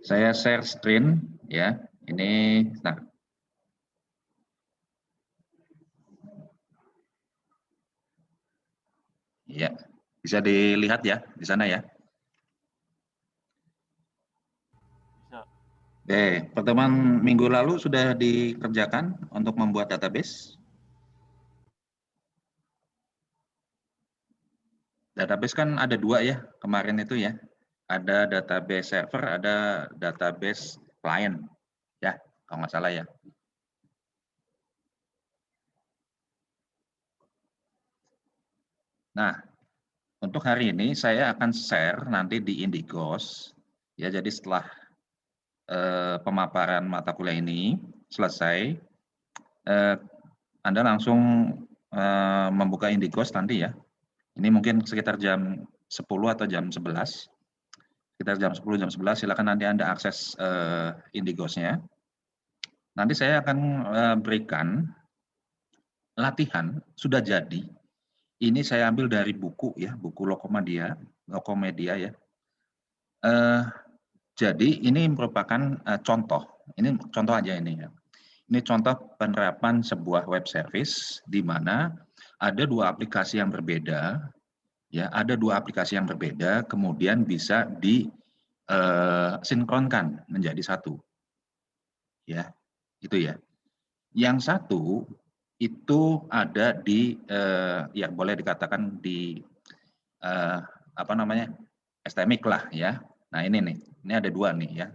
Saya share screen ya. Ini nah. Ya, bisa dilihat ya di sana ya. Bisa. Oke, pertemuan minggu lalu sudah dikerjakan untuk membuat database. Database kan ada dua ya kemarin itu ya. Ada database server, ada database client ya, kalau nggak salah ya. Nah, untuk hari ini saya akan share nanti di Indigos ya. Jadi setelah pemaparan mata kuliah ini selesai, Anda langsung membuka Indigos nanti ya. Ini mungkin sekitar jam 10 atau jam 11. Sekitar jam 10, jam 11 silakan nanti Anda akses Indigosnya. Nanti saya akan berikan latihan sudah jadi. Ini saya ambil dari buku ya, buku Lokomedia ya. Jadi ini merupakan contoh. Ini contoh aja ini ya. Ini contoh penerapan sebuah web service di mana ada dua aplikasi yang berbeda, ya, ada dua aplikasi yang berbeda, kemudian bisa disinkronkan menjadi satu, ya, itu ya. Yang satu itu ada di, ya boleh dikatakan di apa namanya STMIC lah ya. Nah ini nih, ini ada dua nih ya.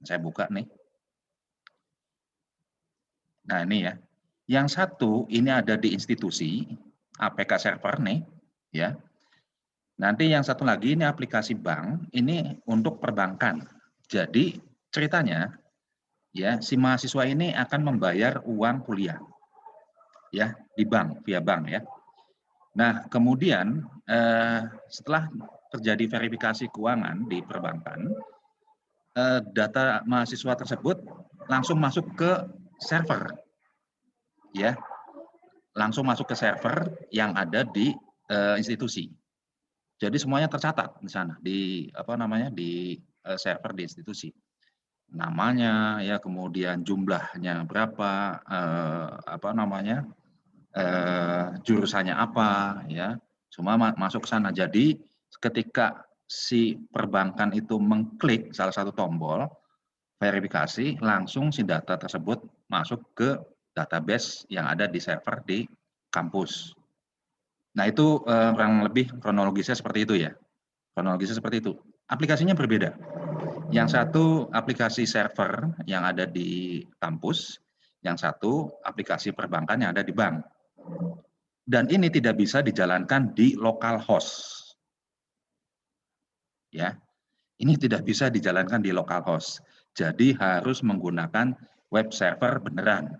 Saya buka nih. Nah ini ya, yang satu ini ada di institusi APK server nih, ya. Nanti yang satu lagi ini aplikasi bank, ini untuk perbankan. Jadi ceritanya, ya si mahasiswa ini akan membayar uang kuliah, ya di bank via bank ya. Nah kemudian setelah terjadi verifikasi keuangan di perbankan, data mahasiswa tersebut langsung masuk ke server, ya. Langsung masuk ke server yang ada di institusi. Jadi semuanya tercatat di sana, di apa namanya di server di institusi. Namanya ya, kemudian jumlahnya berapa, apa namanya jurusannya apa, ya, semua masuk ke sana. Jadi ketika si perbankan itu mengklik salah satu tombol verifikasi, langsung si data tersebut masuk ke database yang ada di server di kampus. Nah itu kurang lebih kronologisnya seperti itu ya. Kronologisnya seperti itu. Aplikasinya berbeda. Yang satu aplikasi server yang ada di kampus, yang satu aplikasi perbankan yang ada di bank. Dan ini tidak bisa dijalankan di localhost. Ya, ini tidak bisa dijalankan di localhost. Jadi harus menggunakan web server beneran.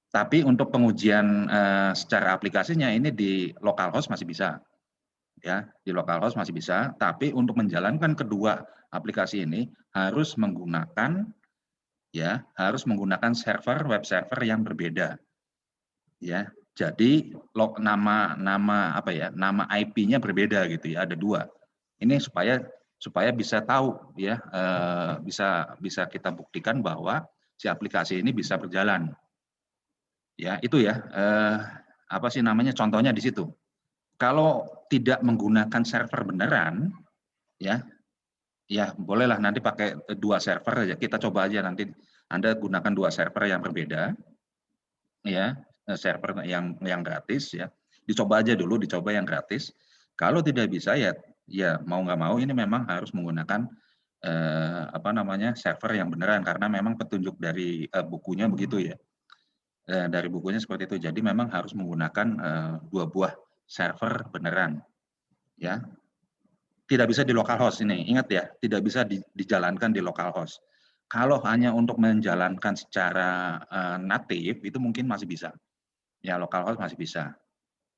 Tapi untuk pengujian secara aplikasinya ini di localhost masih bisa. Ya, di localhost masih bisa, tapi untuk menjalankan kedua aplikasi ini harus menggunakan server web server yang berbeda. Ya. Jadi nama IP-nya berbeda gitu ya, ada dua. Ini supaya bisa tahu ya, bisa kita buktikan bahwa si aplikasi ini bisa berjalan. Ya, itu ya, apa sih namanya, contohnya di situ. Kalau tidak menggunakan server beneran, ya bolehlah nanti pakai dua server aja. Kita coba aja nanti Anda gunakan dua server yang berbeda, ya, server yang gratis ya. Dicoba aja dulu, dicoba yang gratis. Kalau tidak bisa ya mau nggak mau ini memang harus menggunakan apa namanya server yang beneran, karena memang petunjuk dari bukunya begitu ya. Dari bukunya seperti itu. Jadi memang harus menggunakan dua buah server beneran, ya. Tidak bisa di localhost ini, ingat ya, tidak bisa dijalankan di localhost. Kalau hanya untuk menjalankan secara natif itu mungkin masih bisa, ya localhost masih bisa,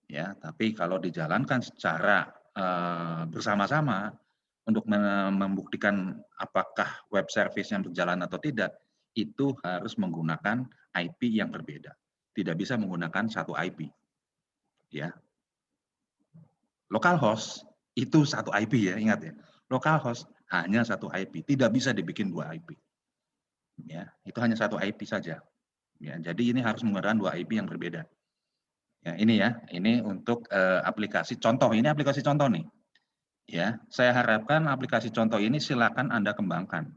ya. Tapi kalau dijalankan secara bersama-sama untuk membuktikan apakah web service yang berjalan atau tidak, itu harus menggunakan IP yang berbeda. Tidak bisa menggunakan satu IP, ya. Localhost itu satu IP ya, ingat ya. Localhost hanya satu IP, tidak bisa dibikin 2 IP. Ya, itu hanya satu IP saja. Ya, jadi ini harus menggunakan 2 IP yang berbeda. Ya, ini untuk aplikasi contoh. Ini aplikasi contoh nih. Ya, saya harapkan aplikasi contoh ini silakan Anda kembangkan.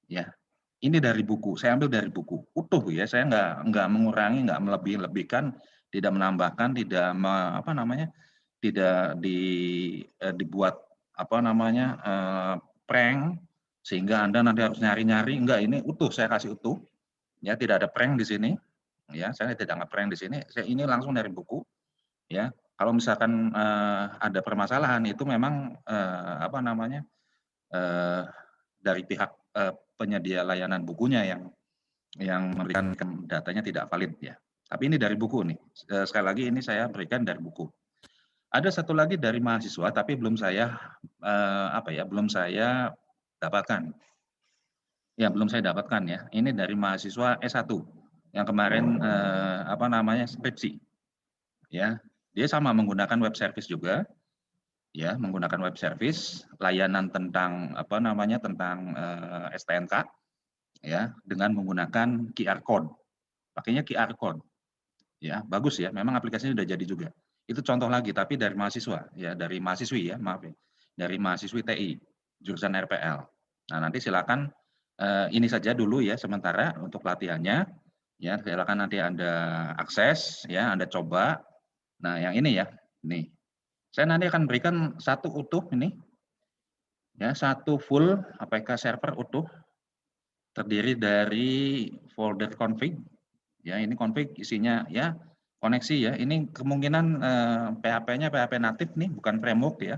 Ya, ini dari buku. Saya ambil dari buku utuh ya. Saya nggak mengurangi, nggak melebih-lebihkan, tidak menambahkan, tidak apa namanya, tidak dibuat apa namanya prank sehingga Anda nanti harus nyari-nyari. Enggak, ini utuh. Saya kasih utuh. Ya, tidak ada prank di sini. Ya, saya tidak nge-prank di sini. Ini langsung dari buku. Ya, kalau misalkan ada permasalahan itu memang apa namanya dari pihak penyedia layanan bukunya yang memberikan datanya tidak valid ya. Tapi ini dari buku nih. Sekali lagi ini saya berikan dari buku. Ada satu lagi dari mahasiswa tapi belum saya apa ya, belum saya dapatkan. Ya, belum saya dapatkan ya. Ini dari mahasiswa S1 yang kemarin apa namanya skripsi. Ya, dia sama menggunakan web service juga. Ya, menggunakan web service layanan tentang apa namanya tentang STNK ya dengan menggunakan QR code. Pakainya QR code. Ya, bagus ya. Memang aplikasinya sudah jadi juga. Itu contoh lagi tapi dari mahasiswa ya, dari mahasiswi ya, maaf ya. Dari mahasiswi TI jurusan RPL. Nah, nanti silakan ini saja dulu ya sementara untuk latihannya. Ya, silakan nanti Anda akses ya, Anda coba. Nah, yang ini ya. Nih. Saya nanti akan berikan satu utuh ini. Ya, satu full APK server utuh terdiri dari folder config. Ya, ini config isinya ya koneksi ya. Ini kemungkinan PHP-nya PHP natif nih, bukan framework ya.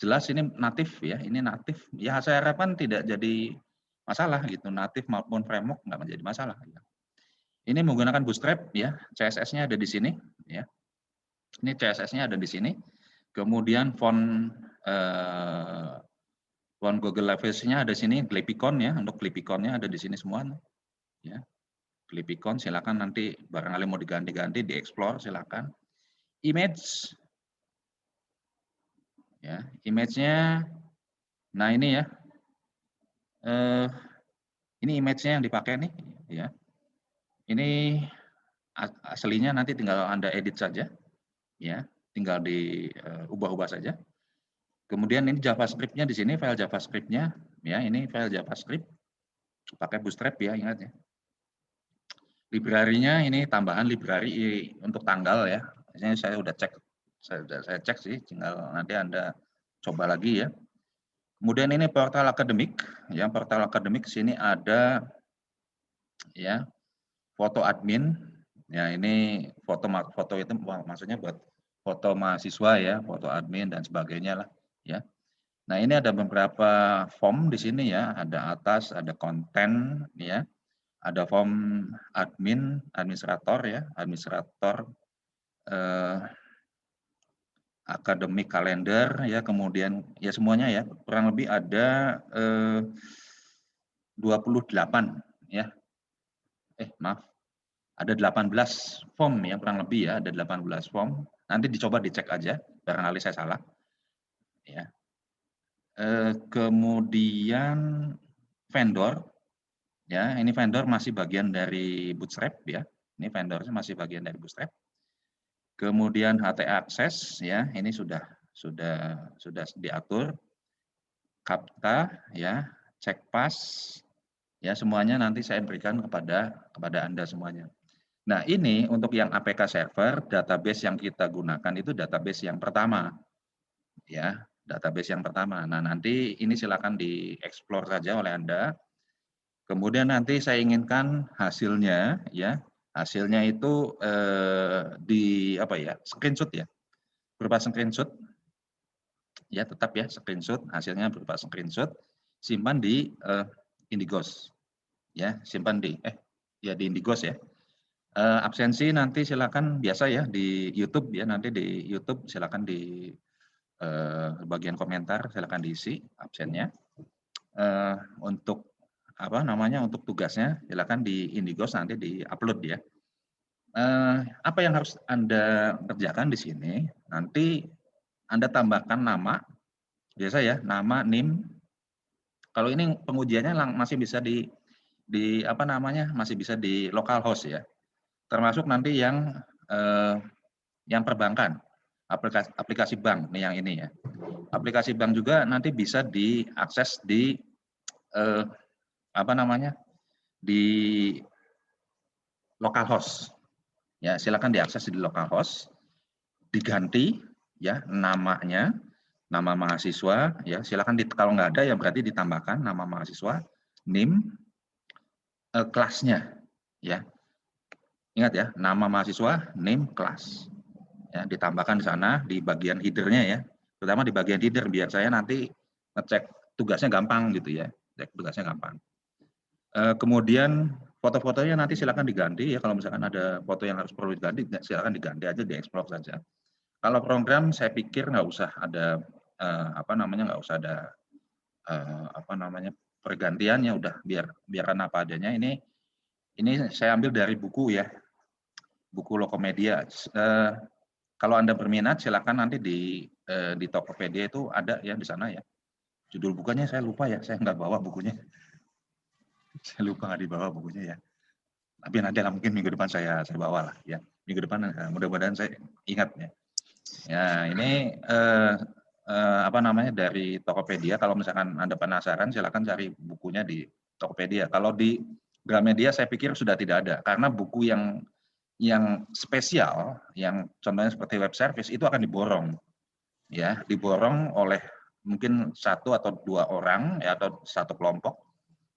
Jelas ini natif ya, ini natif. Ya, saya harapkan tidak jadi masalah gitu, natif maupun framework nggak menjadi masalah. Ya. Ini menggunakan Bootstrap ya, CSS-nya ada di sini ya. Ini CSS-nya ada di sini. Kemudian font font Google Language-nya ada di sini, Glypicon ya, untuk Glypicon-nya ada di sini semua. Ya. Glypicon silakan nanti barangkali mau diganti-ganti, dieksplor silakan. Image, ya, image-nya, nah ini ya, ini image-nya yang dipakai nih, ya. Ini aslinya nanti tinggal Anda edit saja, ya, tinggal diubah-ubah saja. Kemudian ini JavaScript-nya di sini, file JavaScript-nya, ya, ini file JavaScript, pakai Bootstrap ya, ingat ya. Library-nya ini tambahan library untuk tanggal ya. Ini saya udah cek, saya cek sih, tinggal nanti Anda coba lagi ya. Kemudian ini portal akademik, ya portal akademik sini ada ya foto admin, ya ini foto itu maksudnya buat foto mahasiswa ya, foto admin dan sebagainya lah ya. Nah ini ada beberapa form di sini ya, ada atas, ada konten ya, ada form admin, administrator ya, administrator akademik kalender ya, kemudian ya semuanya ya, kurang lebih ada 28 ya. Maaf, ada 18 form ya, kurang lebih ya, ada 18 form. Nanti dicoba dicek aja, barangkali saya salah. Ya. Kemudian vendor, ya ini vendor masih bagian dari Bootstrap ya. Ini vendornya masih bagian dari Bootstrap. Kemudian HT akses ya, ini sudah diatur. Kapta ya, cek pas ya semuanya nanti saya berikan kepada Anda semuanya. Nah, ini untuk yang APK server, database yang kita gunakan itu database yang pertama. Ya, database yang pertama. Nah, nanti ini silakan dieksplor saja oleh Anda. Kemudian nanti saya inginkan hasilnya ya. Hasilnya itu di apa ya? Screenshot ya. Berupa screenshot. Ya, tetap ya screenshot, hasilnya berupa screenshot, simpan di Indigos. Ya, simpan di ya di Indigos ya. Absensi nanti silakan biasa ya di YouTube ya, nanti di YouTube silakan di bagian komentar silakan diisi absennya. Untuk apa namanya, untuk tugasnya silakan di Indigos nanti di-upload ya. Apa yang harus Anda kerjakan di sini, nanti Anda tambahkan nama, biasa ya, nama, NIM, Kalau ini pengujiannya masih bisa di apa namanya, masih bisa di localhost ya. Termasuk nanti yang perbankan, aplikasi bank nih yang ini ya. Aplikasi bank juga nanti bisa diakses di apa namanya, di localhost. Ya, silakan diakses di localhost, diganti ya namanya, nama mahasiswa ya, silakan kalau nggak ada ya berarti ditambahkan nama mahasiswa, NIM, kelasnya ya. Ingat ya, nama mahasiswa, NIM, kelas. Ya, ditambahkan di sana di bagian header-nya ya. Terutama di bagian header biar saya nanti ngecek tugasnya gampang gitu ya. Cek tugasnya gampang. Kemudian foto-fotonya nanti silakan diganti ya, kalau misalkan ada foto yang harus perlu diganti silakan diganti aja, di-explore saja. Kalau program saya pikir nggak usah ada apa namanya, nggak usah ada apa namanya, pergantiannya, udah biarkan apa adanya. Ini saya ambil dari buku ya, buku Lokomedia. Kalau Anda berminat silakan nanti di Tokopedia itu ada ya di sana ya. Judul bukunya saya lupa ya, saya nggak bawa bukunya. Saya lupa nggak dibawa bukunya ya. Tapi nanti mungkin minggu depan saya bawa lah ya. Minggu depan mudah-mudahan saya ingat ya. Ya ini apa namanya, dari Tokopedia. Kalau misalkan Anda penasaran silakan cari bukunya di Tokopedia. Kalau di Gramedia saya pikir sudah tidak ada, karena buku yang spesial, yang contohnya seperti web service itu akan diborong, ya, diborong oleh mungkin 1 atau 2 orang ya, atau satu kelompok,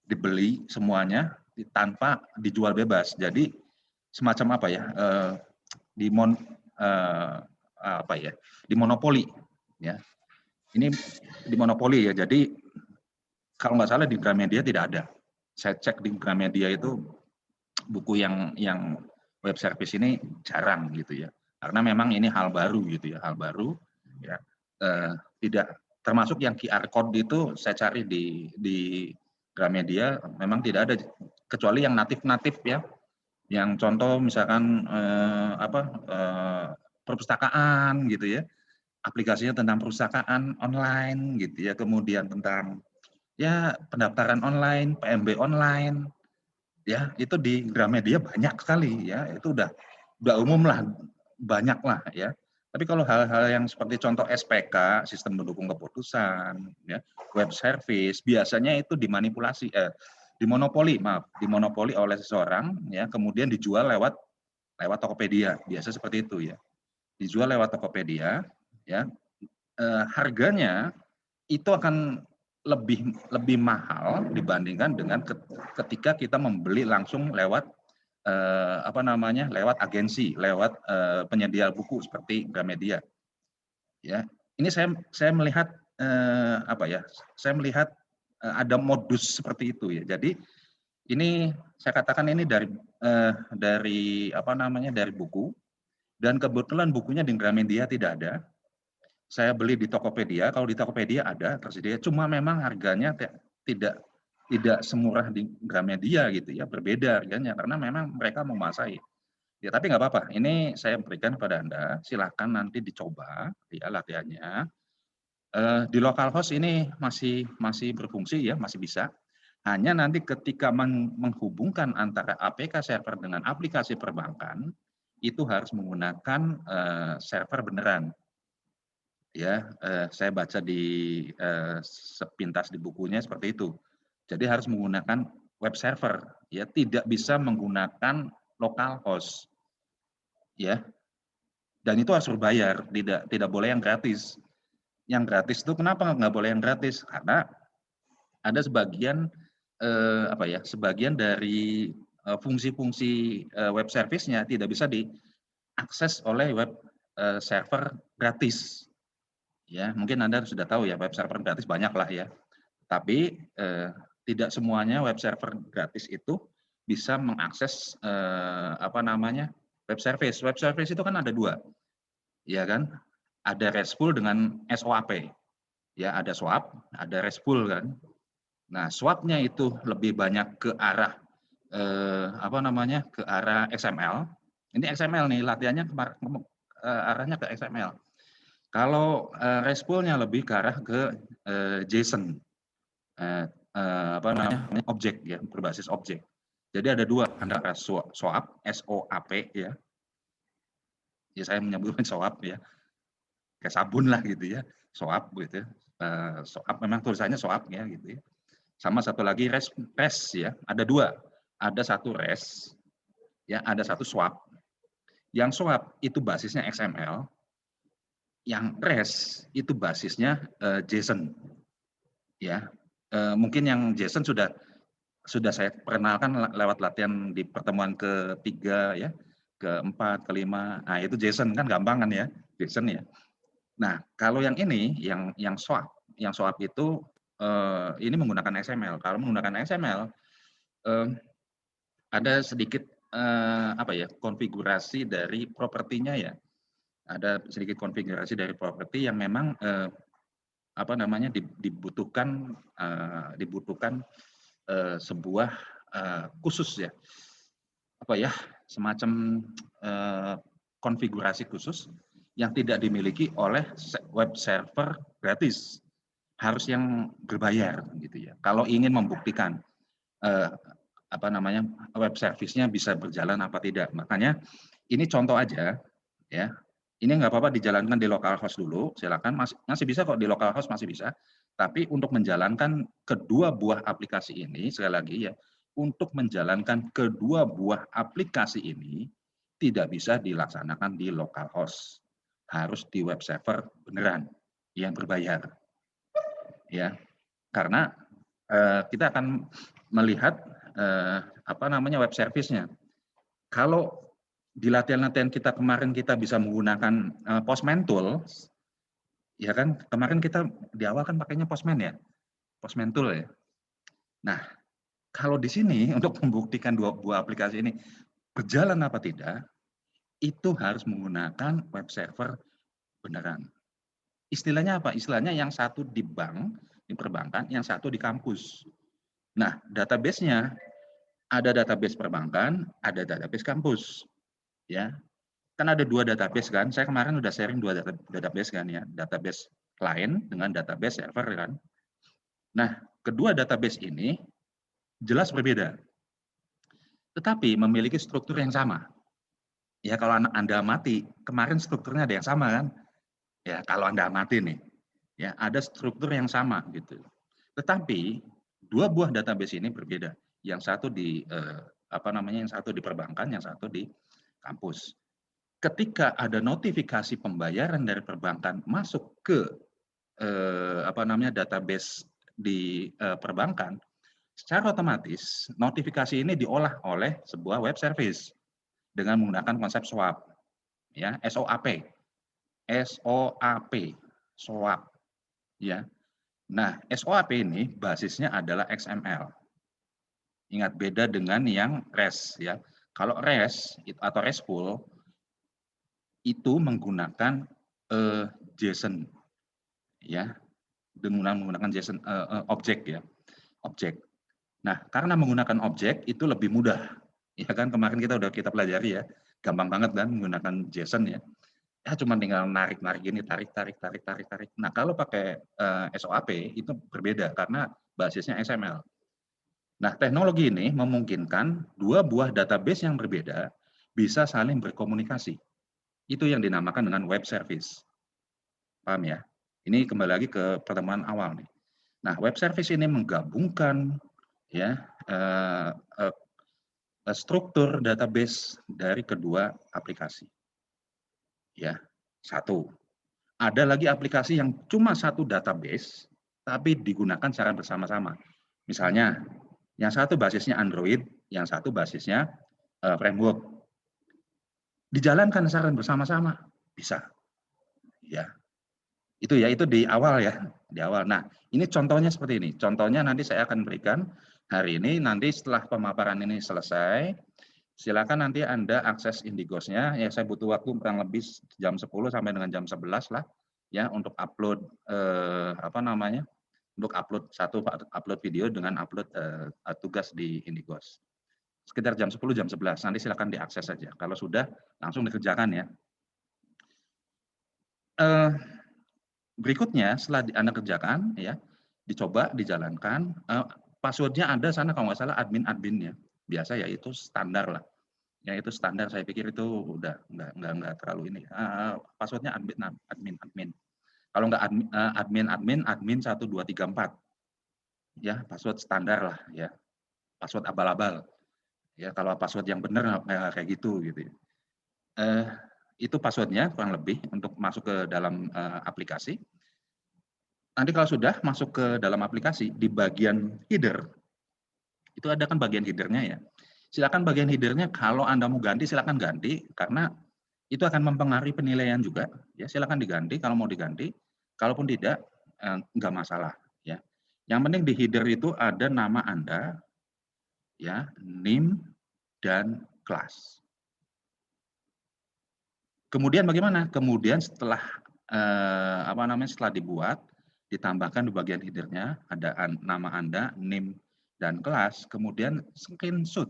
dibeli semuanya tanpa dijual bebas. Jadi semacam apa ya, apa ya, dimonopoli, ya. Ini dimonopoli ya. Jadi kalau nggak salah di Gramedia tidak ada. Saya cek di Gramedia itu buku yang web service ini jarang gitu ya, karena memang ini hal baru gitu ya, hal baru ya. Tidak termasuk yang QR code itu saya cari di Gramedia memang tidak ada, kecuali yang natif ya, yang contoh misalkan perpustakaan gitu ya, aplikasinya tentang perpustakaan online gitu ya, kemudian tentang ya pendaftaran online, PMB online. Ya, itu di Gramedia banyak sekali ya, itu udah umum lah, banyak lah ya. Tapi kalau hal-hal yang seperti contoh SPK, sistem pendukung keputusan, ya, web service, biasanya itu dimonopoli oleh seseorang, ya, kemudian dijual lewat Tokopedia, biasa seperti itu ya. Dijual lewat Tokopedia, ya, harganya itu akan lebih mahal dibandingkan dengan ketika kita membeli langsung lewat apa namanya, lewat agensi, lewat penyedia buku seperti Gramedia. Ya, ini saya melihat apa ya? Saya melihat ada modus seperti itu ya. Jadi ini saya katakan ini dari apa namanya, dari buku, dan kebetulan bukunya di Gramedia tidak ada. Saya beli di Tokopedia, kalau di Tokopedia ada tersedia, cuma memang harganya tidak semurah di Gramedia gitu ya, berbeda harganya karena memang mereka menguasai. Ya tapi nggak apa-apa, ini saya berikan kepada Anda, silahkan nanti dicoba ya latihannya. Di localhost ini masih berfungsi ya, masih bisa. Hanya nanti ketika menghubungkan antara APK server dengan aplikasi perbankan, itu harus menggunakan server beneran. Ya, saya baca sepintas di bukunya seperti itu. Jadi harus menggunakan web server, ya, tidak bisa menggunakan localhost, ya. Dan itu harus berbayar, tidak boleh yang gratis. Yang gratis itu kenapa nggak boleh yang gratis? Karena ada sebagian sebagian dari fungsi-fungsi web service-nya tidak bisa diakses oleh web server gratis. Ya, mungkin Anda sudah tahu ya, web server gratis banyak lah ya. Tapi tidak semuanya web server gratis itu bisa mengakses apa namanya, web service. Web service itu kan ada 2, ya kan? Ada RESTful dengan SOAP. Ya, ada SWAP, ada RESTful kan. Nah, SWAP-nya itu lebih banyak ke arah apa namanya, ke arah XML. Ini XML nih, latihannya arahnya ke XML. Kalau RESTful-nya lebih ke arah ke JSON. apa namanya, objek ya, berbasis objek. Jadi ada dua, antara SOAP, SOAP ya. Ya saya menyebutnya SOAP ya. Kayak sabun lah gitu ya, SOAP gitu ya. SOAP memang tulisannya SOAP ya gitu ya. Sama satu lagi REST ya, ada dua. Ada satu REST, ya, ada satu SWAP. Yang SWAP itu basisnya XML, yang REST itu basisnya JSON. Ya, mungkin yang JSON sudah saya perkenalkan lewat latihan di pertemuan ketiga ya, keempat, kelima. Nah itu JSON kan gampang kan ya, JSON ya. Nah kalau yang ini, yang SWAP itu ini menggunakan XML. Kalau menggunakan XML ada sedikit apa ya, konfigurasi dari propertinya ya. Ada sedikit konfigurasi dari properti yang memang apa namanya dibutuhkan sebuah khusus ya, apa ya, semacam konfigurasi khusus yang tidak dimiliki oleh web server gratis, harus yang berbayar gitu ya. Kalau ingin membuktikan apa namanya, web service-nya bisa berjalan apa tidak. Makanya ini contoh aja ya. Ini nggak apa-apa dijalankan di localhost dulu, silakan, masih bisa kok di localhost, masih bisa. Tapi untuk menjalankan kedua buah aplikasi ini, sekali lagi ya, untuk menjalankan kedua buah aplikasi ini tidak bisa dilaksanakan di localhost, harus di web server beneran yang berbayar, ya. Karena kita akan melihat apa namanya, web service-nya. Kalau di latihan-latihan kita kemarin kita bisa menggunakan Postman Tool, ya kan, kemarin kita di awal kan pakainya Postman ya, Postman Tool ya. Nah, kalau di sini untuk membuktikan dua buah aplikasi ini berjalan apa tidak, itu harus menggunakan web server beneran. Istilahnya apa? Istilahnya yang satu di bank, di perbankan, yang satu di kampus. Nah, database-nya ada database perbankan, ada database kampus. Ya, kan ada dua database kan, saya kemarin udah sharing dua database kan ya, database client dengan database server kan. Nah, kedua database ini jelas berbeda, tetapi memiliki struktur yang sama. Ya kalau Anda amati, kemarin strukturnya ada yang sama kan? Ya kalau Anda amati nih, ya ada struktur yang sama gitu. Tetapi dua buah database ini berbeda. Yang satu di apa namanya, yang satu di perbankan, yang satu di kampus. Ketika ada notifikasi pembayaran dari perbankan masuk ke apa namanya, database di perbankan, secara otomatis notifikasi ini diolah oleh sebuah web service dengan menggunakan konsep SWAP, ya, SOAP, SOAP, ya. Nah, SOAP ini basisnya adalah XML. Ingat, beda dengan yang REST ya. Kalau REST atau RESTful itu menggunakan JSON ya, dengan menggunakan JSON objek ya, objek. Nah, karena menggunakan objek itu lebih mudah, ya kan, kemarin kita pelajari ya, gampang banget kan menggunakan JSON ya. Ya cuma tinggal narik ini, tarik. Nah, kalau pakai SOAP itu berbeda karena basisnya XML. Nah, teknologi ini memungkinkan dua buah database yang berbeda bisa saling berkomunikasi. Itu yang dinamakan dengan web service. Paham ya? Ini kembali lagi ke pertemuan awal nih. Nah, web service ini menggabungkan ya struktur database dari kedua aplikasi. Ya, satu. Ada lagi aplikasi yang cuma satu database, tapi digunakan secara bersama-sama. Misalnya, yang satu basisnya Android, yang satu basisnya framework. Dijalankan secara bersama-sama, bisa. Ya, itu di awal ya, di awal. Nah, ini contohnya seperti ini. Contohnya nanti saya akan berikan hari ini. Nanti setelah pemaparan ini selesai, silakan nanti Anda akses Indigos-nya. Ya, saya butuh waktu kurang lebih jam 10 sampai dengan jam 11 lah ya untuk upload apa namanya? Untuk upload video dengan upload tugas di Indigos. Sekitar jam 10 jam 11 nanti silakan diakses saja. Kalau sudah langsung dikerjakan ya. Berikutnya setelah Anda kerjakan ya, dicoba dijalankan, passwordnya ada sana kalau nggak salah admin-adminnya. Biasa ya itu standar lah. Ya itu standar, saya pikir itu udah nggak terlalu ini. Passwordnya admin. Kalau nggak admin 1, 2, 3, 4. Ya, password standar lah ya. Password abal-abal. Ya, kalau password yang benar kayak gitu ya. Itu passwordnya kurang lebih untuk masuk ke dalam aplikasi. Nanti kalau sudah masuk ke dalam aplikasi, di bagian header, itu ada kan bagian headernya ya. Silakan bagian headernya kalau Anda mau ganti, silakan ganti, karena itu akan mempengaruhi penilaian juga. Ya, silakan diganti kalau mau diganti. Kalaupun tidak, nggak masalah. Ya. Yang penting di header itu ada nama Anda, ya, name dan kelas. Kemudian bagaimana? Kemudian setelah setelah dibuat, ditambahkan di bagian headernya ada nama Anda, name dan kelas, kemudian screenshot.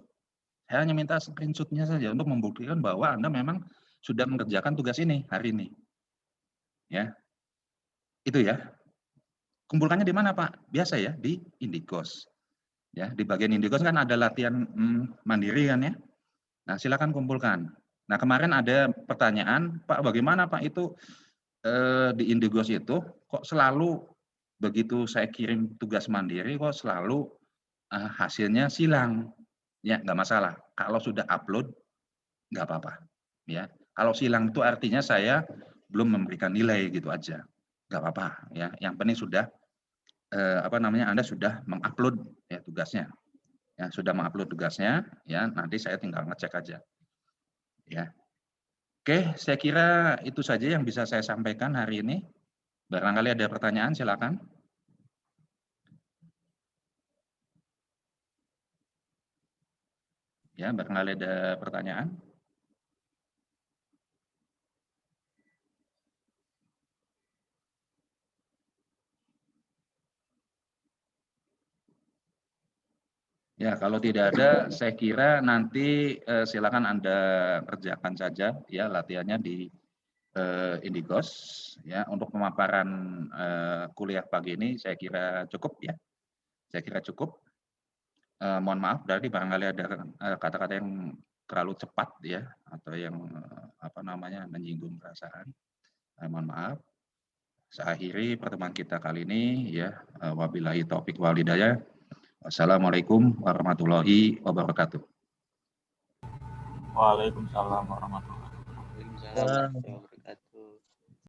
Saya hanya minta screenshot-nya saja untuk membuktikan bahwa Anda memang sudah mengerjakan tugas ini hari ini. Ya. Itu ya. Kumpulkannya di mana, Pak? Biasa ya, di Indigos. Ya, di bagian Indigos kan ada latihan mandiri kan ya. Nah, silakan kumpulkan. Nah, kemarin ada pertanyaan, Pak, bagaimana Pak itu di Indigos itu kok selalu begitu saya kirim tugas mandiri kok selalu hasilnya silang. Ya, nggak masalah. Kalau sudah upload, nggak apa-apa. Ya, kalau silang itu artinya saya belum memberikan nilai gitu aja. Nggak apa-apa. Ya, yang penting sudah Anda sudah mengupload ya tugasnya. Ya, sudah mengupload tugasnya. Ya, nanti saya tinggal ngecek aja. Ya. Oke, saya kira itu saja yang bisa saya sampaikan hari ini. Barangkali ada pertanyaan, silakan. Ya, barangkali ada pertanyaan. Ya, kalau tidak ada, saya kira nanti silakan Anda kerjakan saja ya latihannya di Indigos ya untuk pemaparan kuliah pagi ini saya kira cukup ya. Saya kira cukup. Mohon maaf berarti barangkali ada kata-kata yang terlalu cepat ya atau yang menyinggung perasaan. Mohon maaf. Saya akhiri pertemuan kita kali ini ya. Wabillahi taufik wal hidayah. Wassalamualaikum warahmatullahi wabarakatuh. Waalaikumsalam warahmatullahi wabarakatuh. Waalaikumsalam.